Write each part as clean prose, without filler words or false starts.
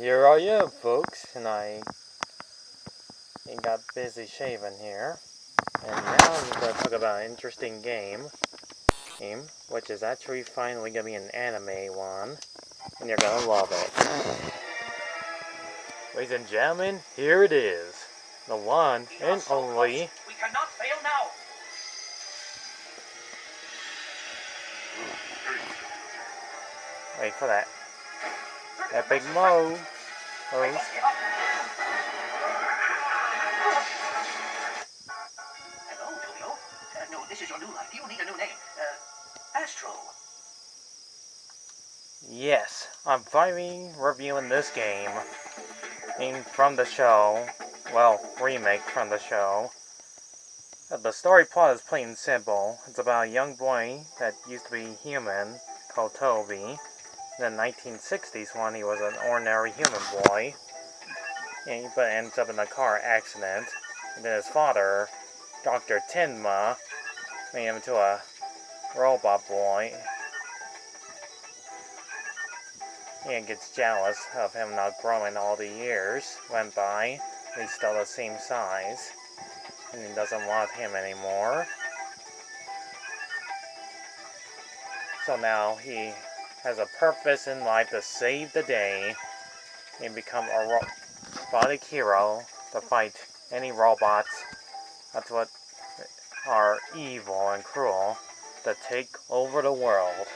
Here I am, folks, and I got busy shaving here. And now I'm going to talk about an interesting game, which is actually finally going to be an anime one, and you're going to love it. Ladies and gentlemen, here it is. The one and only... We cannot fail now! Wait for that. Epic Mo. Hello, Julio. No, this is your new life. You need a new name. Astro. Yes, I'm finally reviewing this game. From the show. Well, remake from the show. The story plot is plain and simple. It's about a young boy that used to be human, called Toby. In the 1960s when he was an ordinary human boy. But ends up in a car accident. And then his father, Dr. Tenma, made him into a robot boy. And gets jealous of him not growing all the years went by. He's still the same size. And he doesn't want him anymore. So now he has a purpose in life to save the day and become a robotic hero to fight any robots that's what are evil and cruel to take over the world.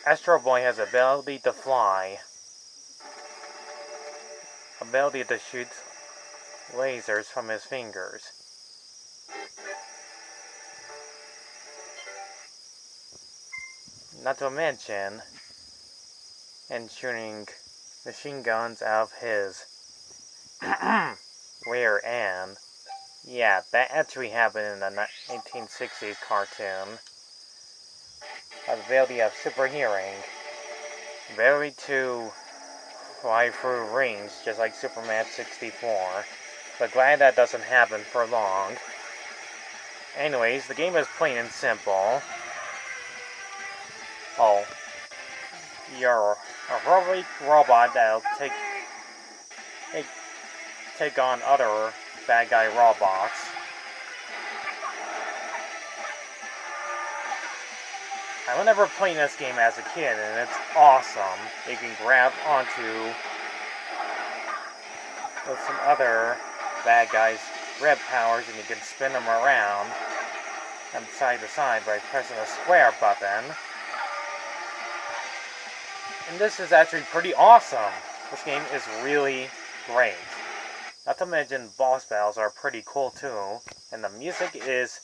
Astro Boy has the ability to fly, ability to shoot lasers from his fingers. Not to mention, and shooting machine guns out of his rear end. Yeah, that actually happened in the 1960s cartoon. The ability of super hearing, ability to fly through rings just like Superman 64. But glad that doesn't happen for long. Anyways, the game is plain and simple. Oh, you're a heroic robot that'll take on other bad guy robots. I remember playing this game as a kid, and it's awesome. You can grab onto some other bad guys' red powers, and you can spin them around from side to side by pressing the square button. And this is actually pretty awesome. This game is really great. Not to mention, boss battles are pretty cool too. And the music is,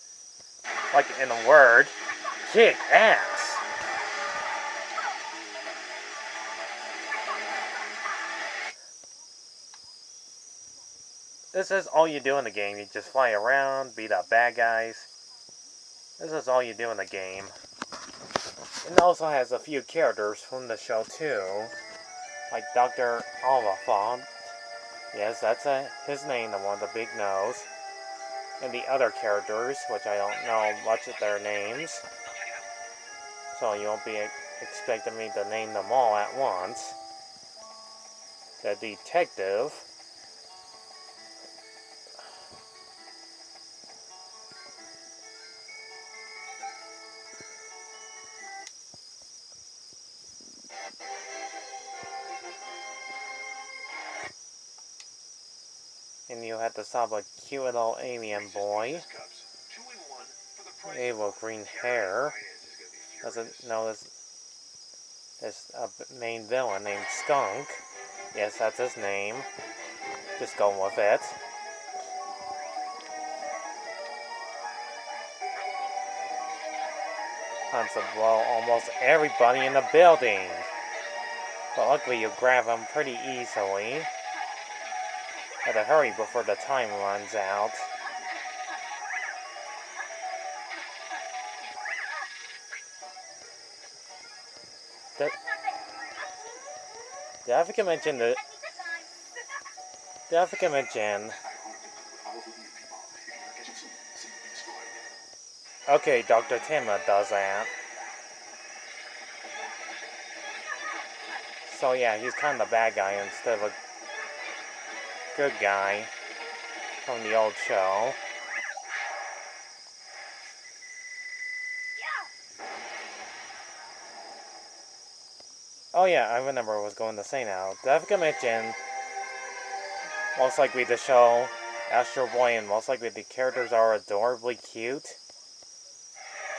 like in a word, kick ass. This is all you do in the game. You just fly around, beat up bad guys. This is all you do in the game. It also has a few characters from the show too. Like Dr. Oliphant. Yes, that's his name, the one with the big nose. And the other characters, which I don't know much of their names. So you won't be expecting me to name them all at once. The detective. And you have to stop a cute little alien boy. With green hair. Doesn't know this main villain named Skunk. Yes, that's his name. Just going with it. Hunts to blow almost everybody in the building. But luckily you grab him pretty easily. Gotta hurry before the time runs out. Did I forget to mention okay, Dr. Timma does that. So yeah, he's kind of the bad guy instead of a good guy from the old show. Oh yeah, I remember what I was going to say now. Did I forget to mention, most likely the show, Astro Boy, and most likely the characters are adorably cute.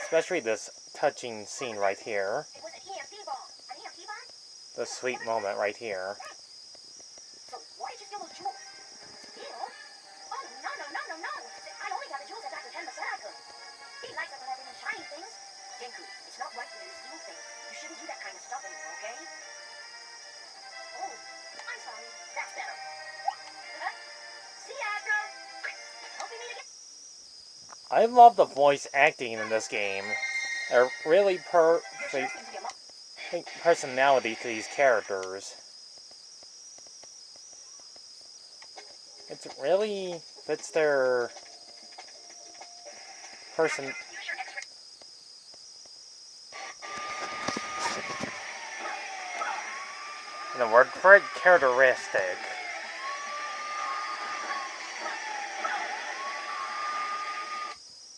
Especially this touching scene right here. It was an EMP bomb. An EMP bomb? The sweet moment right here. So why did you steal those jewels? Steal? Oh, no. I only got the jewels at Dr. Ken Masako. Be nicer when I bring in shiny things. Denku, it's not right for you to steal things. You shouldn't do that kind of stuff anymore, okay? Oh, I'm sorry. That's better. See ya, Astro. Hope we meet again. I love the voice acting in this game. A really perfect personality to these characters. It really fits their person. And the word for it, characteristic.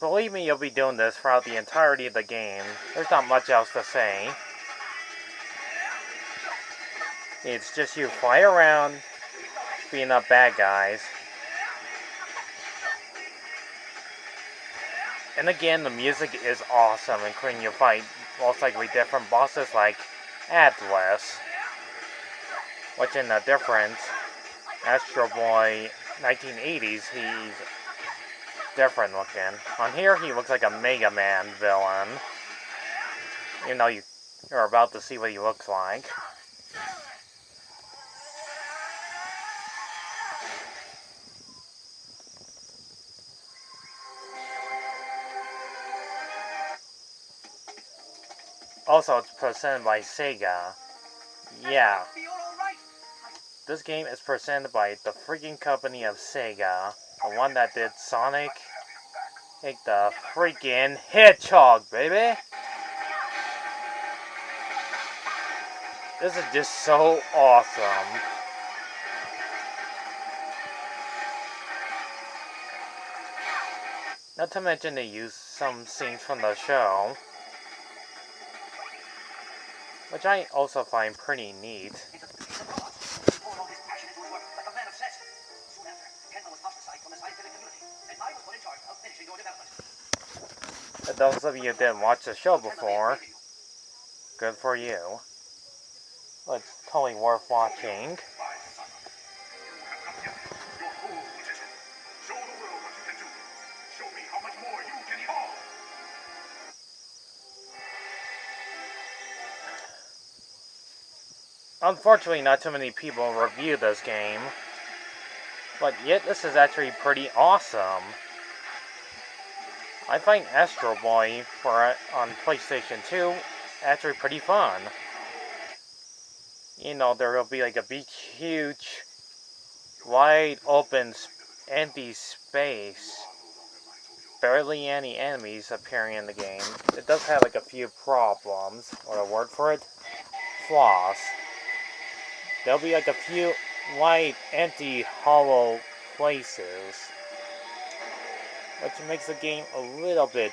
Believe me, you'll be doing this throughout the entirety of the game. There's not much else to say. It's just you fly around, beating up bad guys. And again, the music is awesome, including you fight most likely different bosses like Atlas, which in a different Astro Boy 1980s, he's different looking. On here, he looks like a Mega Man villain. Even though you're about to see what he looks like. Also, it's presented by Sega. Yeah. This game is presented by the freaking company of Sega. The one that did Sonic. Take the freaking Hedgehog, baby! This is just so awesome. Not to mention they use some scenes from the show, which I also find pretty neat. For those of you who didn't watch the show before, good for you. It's totally worth watching. Unfortunately, not too many people review this game, but yet this is actually pretty awesome. I find Astro Boy on PlayStation 2 actually pretty fun. You know, there will be like a big, huge, wide open, empty space. Barely any enemies appearing in the game. It does have like a few problems, or a word for it, flaws. There'll be like a few wide, empty, hollow places, which makes the game a little bit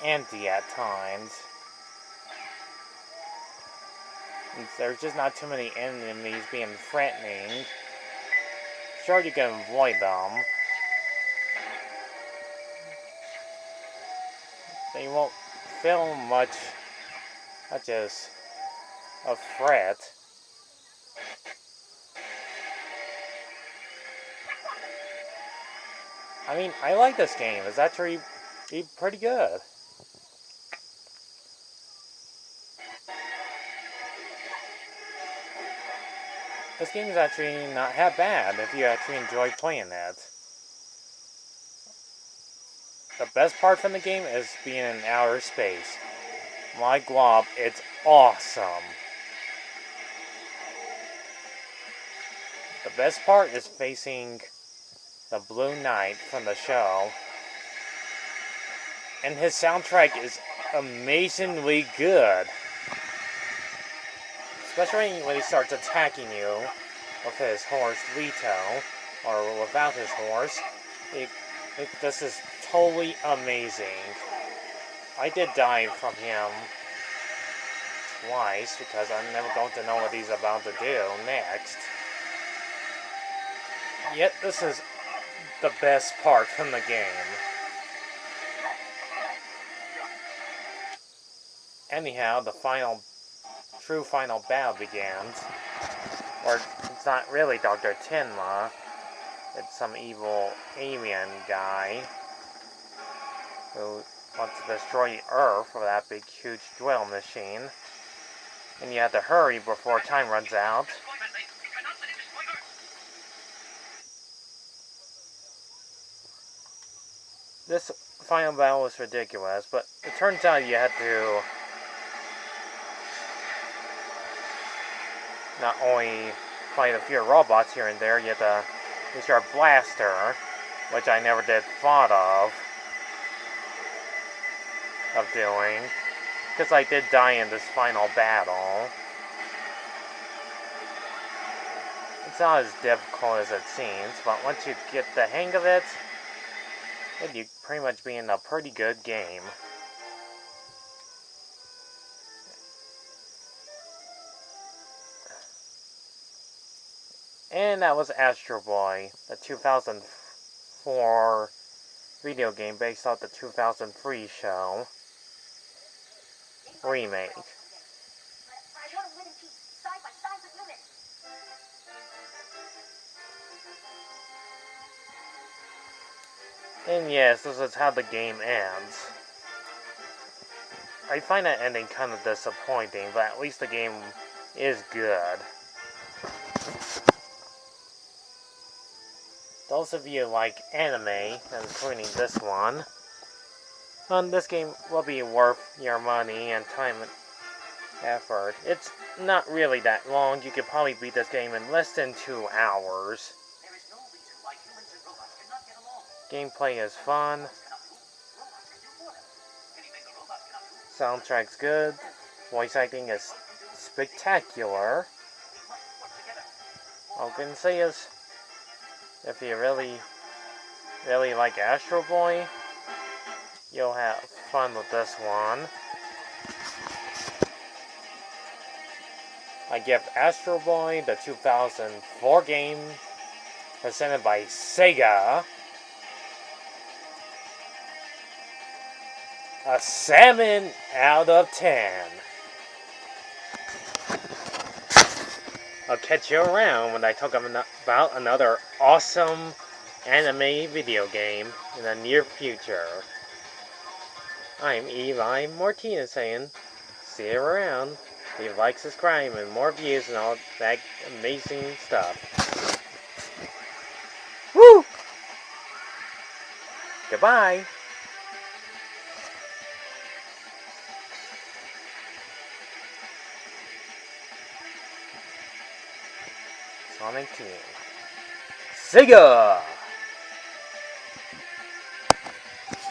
empty at times. And there's just not too many enemies being threatening. Sure, you can avoid them. They won't feel much as a threat. I mean, I like this game. It's actually pretty good. This game is actually not that bad if you actually enjoy playing it. The best part from the game is being in outer space. My glob, it's awesome. The best part is facing the Blue Knight from the show. And his soundtrack is amazingly good. Especially when he starts attacking you with his horse Rito, or without his horse. This is totally amazing. I did die from him twice because I'm never going to know what he's about to do next. Yet this is the best part from the game. Anyhow, the true final battle begins. Or it's not really Dr. Tenma. It's some evil alien guy who wants to destroy Earth with that big huge drill machine. And you have to hurry before time runs out. This final battle was ridiculous, but it turns out you had to not only fight a few robots here and there, you have to use your blaster, which I never did thought of doing, because I did die in this final battle. It's not as difficult as it seems, but once you get the hang of it, then you pretty much be in a pretty good game. And that was Astro Boy, the 2004 video game based off the 2003 show remake. I want to live in peace, side by side with humans. And yes, this is how the game ends. I find that ending kind of disappointing, but at least the game is good. Those of you who like anime, including this one, this game will be worth your money and time and effort. It's not really that long. You could probably beat this game in less than 2 hours. There is no reason why humans and robots cannot get along. Gameplay is fun. Robots can do for them. Anything the robots cannot do. Soundtrack's good. Voice acting is spectacular. All I can say is, if you really like Astro Boy, you'll have fun with this one. I give Astro Boy, the 2004 game, presented by Sega, a 7 out of 10. I'll catch you around when I talk about another awesome anime video game in the near future. I'm Eli Martinez saying, see you around. Leave a like, subscribe, and more views and all that amazing stuff. Woo! Goodbye! Sonic Team. Sega!